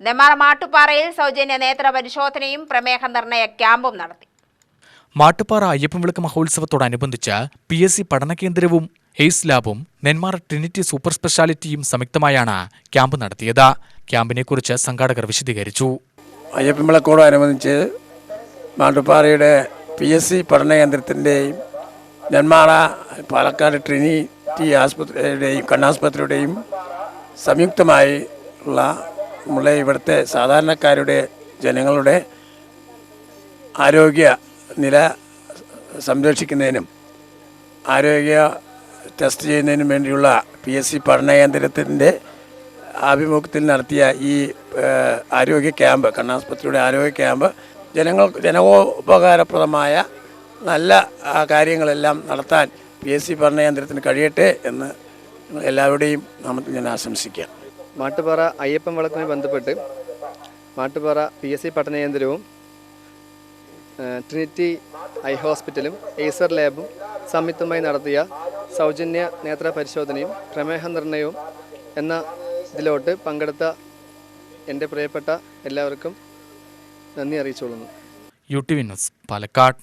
നെന്മാറ മാട്ടുപ്പാറയിൽ സൗജന്യ നേത്ര പരിശോധനയും പ്രമേഹ നിർണയ ക്യാമ്പും നടത്തി. മാട്ടുപ്പാറ അയ്യപ്പൻ വിളക്ക് മഹോത്സവത്തോടനുബന്ധിച്ച് PSC പഠന കേന്ദ്രവും എയ്സ് ലാബും നെന്മാറ ട്രിനിറ്റി സൂപ്പർ സ്പെഷ്യാലിറ്റിയും സംയുക്തമായാണ് ക്യാമ്പ് നടത്തിയത്. ക്യാമ്പിനെക്കുറിച്ച് സംഘാടകർ വിശദീകരിച്ചു. അയ്യപ്പൻ വിളക്കോടനുബന്ധിച്ച് മാട്ടുപ്പാറയുടെ PSC പഠന കേന്ദ്രത്തിൻ്റെയും നെന്മാറ പാലക്കാട് ട്രിനിറ്റി ആസ്പത്രിയുടെയും കണ്ണാസ്പത്രിയുടെയും സംയുക്തമായി ഉള്ള നമ്മളെ ഇവിടുത്തെ സാധാരണക്കാരുടെ ജനങ്ങളുടെ ആരോഗ്യ നില സംരക്ഷിക്കുന്നതിനും ആരോഗ്യ ടെസ്റ്റ് ചെയ്യുന്നതിനും വേണ്ടിയുള്ള PSC പഠന കേന്ദ്രത്തിൻ്റെ ആഭിമുഖ്യത്തിൽ നടത്തിയ ഈ ആരോഗ്യ ക്യാമ്പ്, കണ്ണാസ്പത്രിയുടെ ആരോഗ്യ ക്യാമ്പ് ജനോപകാരപ്രദമായ നല്ല കാര്യങ്ങളെല്ലാം നടത്താൻ PSC പഠന കേന്ദ്രത്തിന് കഴിയട്ടെ എന്ന് എല്ലാവരുടെയും നാമത്തിൽ ഞാൻ ആശംസിക്കാം. മാട്ടുപ്പാറ അയ്യപ്പൻ വിളക്കുമായി ബന്ധപ്പെട്ട് മാട്ടുപ്പാറ PSC പഠന കേന്ദ്രവും ട്രിനിറ്റി ഐ ഹോസ്പിറ്റലും എയ്സർ ലാബും സംയുക്തമായി നടത്തിയ സൗജന്യ നേത്ര പരിശോധനയും പ്രമേഹ നിർണയവും എന്ന ഇതിലോട്ട് പങ്കെടുത്ത എൻ്റെ പ്രിയപ്പെട്ട എല്ലാവർക്കും നന്ദി അറിയിച്ചുകൊള്ളുന്നു. UTV news, Palakkad.